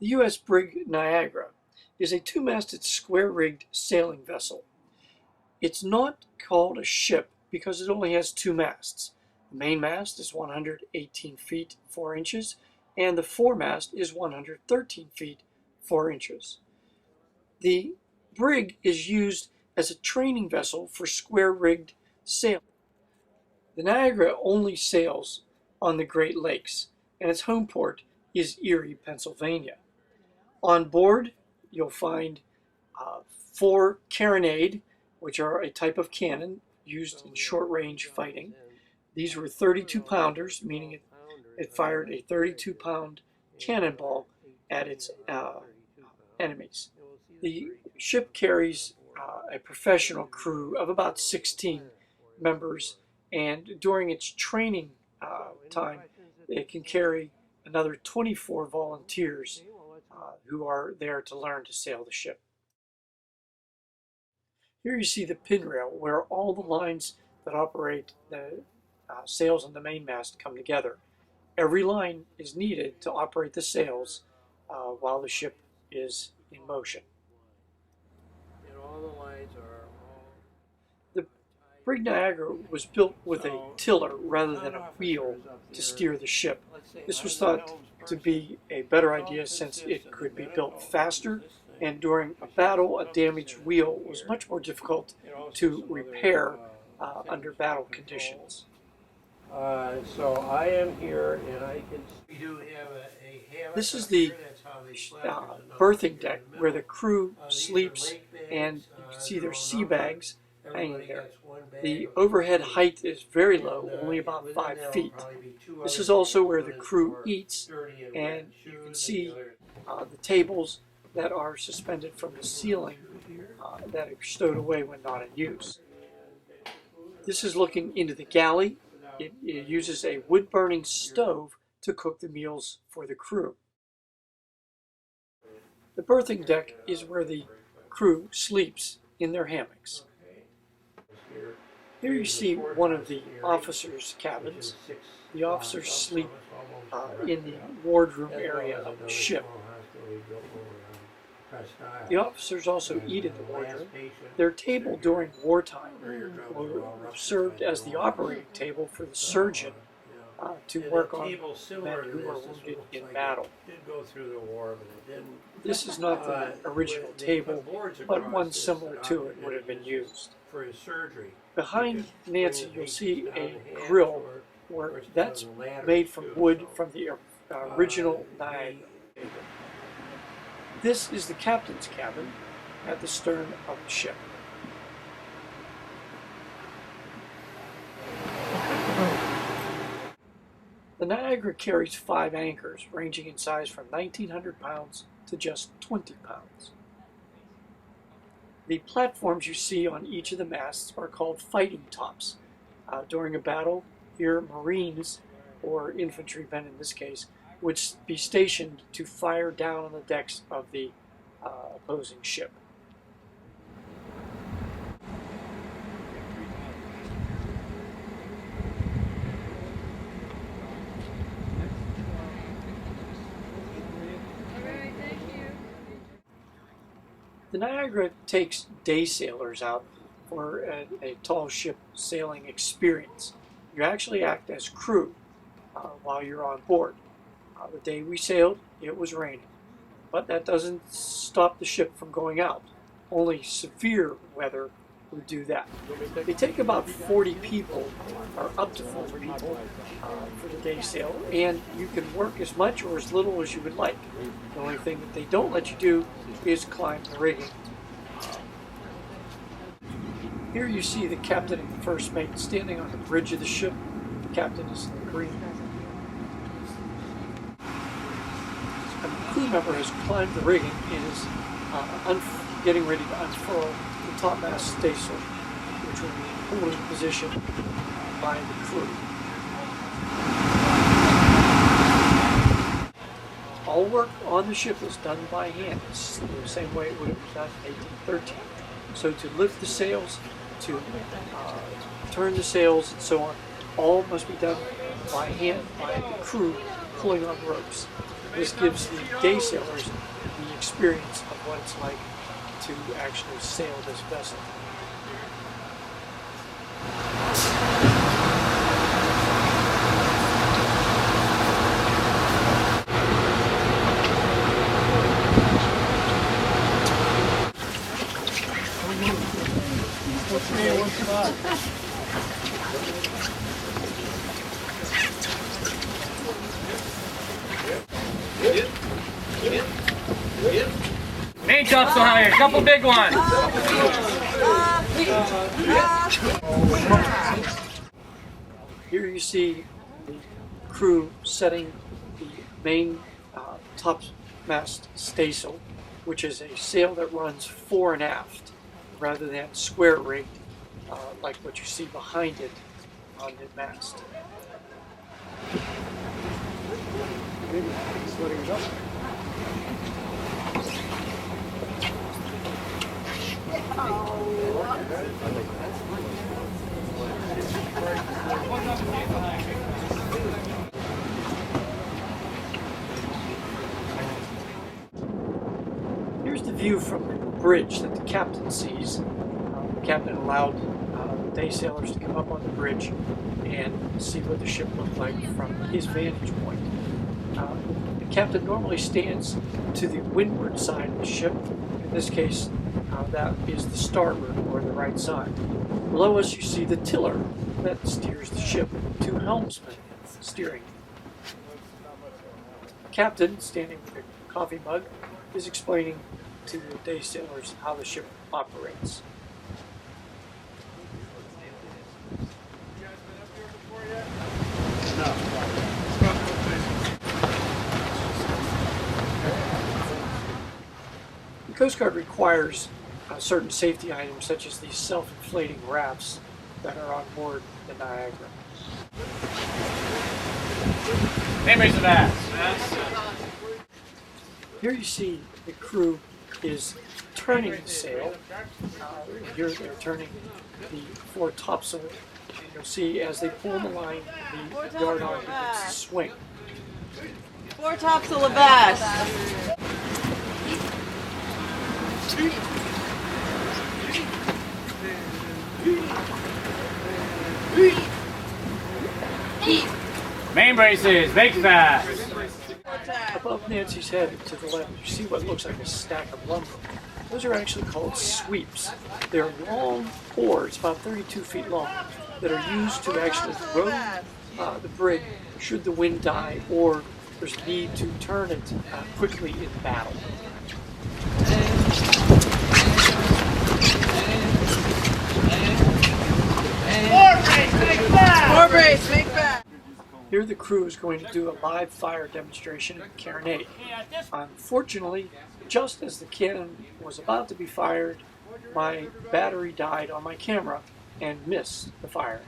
The U.S. Brig Niagara is a two-masted square-rigged sailing vessel. It's not called a ship because it only has two masts. The main mast is 118 feet 4 inches, and the foremast is 113 feet 4 inches. The brig is used as a training vessel for square-rigged sailing. The Niagara only sails on the Great Lakes, and its home port is Erie, Pennsylvania. On board, you'll find 4 carronade, which are a type of cannon used in short-range fighting. These were 32-pounders, meaning it fired a 32-pound cannonball at its enemies. The ship carries a professional crew of about 16 members, and during its training time, it can carry another 24 volunteers who are there to learn to sail the ship. Here you see the pin rail where all the lines that operate the sails on the mainmast come together. Every line is needed to operate the sails while the ship is in motion. The Brig Niagara was built with a tiller rather than a wheel to steer the ship. This was thought to be a better idea since it could be built faster, and during a battle, a damaged wheel was much more difficult to repair under battle conditions. So I am here, and I can. We do have a This is the berthing deck where the crew sleeps, and you can see their sea bags hanging there. The overhead height is very low, only about 5 feet. This is also where the crew eats, and you can see the tables that are suspended from the ceiling that are stowed away when not in use. This is looking into the galley. It uses a wood-burning stove to cook the meals for the crew. The berthing deck is where the crew sleeps in their hammocks. Here you see one of the officers' cabins. The officers sleep in the wardroom area of the ship. The officers also eat in the wardroom. Their table during wartime served as the operating table for the surgeon to work on men who were wounded in battle. This is not the original table, but one similar to it would have been used. Behind Nancy, you'll see a grill that's made from wood from the original Niagara. This is the captain's cabin at the stern of the ship. The Niagara carries 5 anchors, ranging in size from 1,900 pounds to just 20 pounds. The platforms you see on each of the masts are called fighting tops. During a battle, here Marines, or infantrymen in this case, would be stationed to fire down on the decks of the opposing ship. The Niagara takes day sailors out for a tall ship sailing experience. You actually act as crew while you're on board. The day we sailed, it was raining, but that doesn't stop the ship from going out. Only severe weather would do that. They take about 40 people, or up to 40 people, for the day sail, and you can work as much or as little as you would like. The only thing that they don't let you do is climb the rigging. Here you see the captain and the first mate standing on the bridge of the ship. The captain is in the green. A crew member has climbed the rigging and is getting ready to unfurl the topmast staysail, which will be pulled into position by the crew. All work on the ship is done by hand. It's the same way it would have been done in 1813. So to lift the sails, to turn the sails, and so on, all must be done by hand by the crew pulling on ropes. This gives the day sailors the experience of what it's like to actually sail this vessel. Main topsail higher, couple big ones. Here you see the crew setting the main topmast staysail, which is a sail that runs fore and aft rather than square rigged like what you see behind it on the mast. Here's the view from the bridge that the captain sees. The captain allowed day sailors to come up on the bridge and see what the ship looked like from his vantage point. The captain normally stands to the windward side of the ship. In this case, that is the starboard or the right side. Below us you see the tiller that steers the ship, two helmsmen steering. The captain, standing with a coffee mug, is explaining to the day sailors how the ship operates. The Coast Guard requires certain safety items such as these self-inflating rafts that are on board the Niagara. Raise the mast. Here you see the crew is turning the sail. Here they're turning the fore topsail. You'll see as they pull the line, the yard arm begins to swing. Fore topsail abreast. Main braces, make fast. Above Nancy's head to the left, you see what looks like a stack of lumber. Those are actually called sweeps. They're long oars, about 32 feet long, that are used to actually row the brig should the wind die or there's a need to turn it quickly in battle. More brace, make fast. Here the crew is going to do a live fire demonstration at Carronade. Unfortunately, just as the cannon was about to be fired, my battery died on my camera and missed the fire.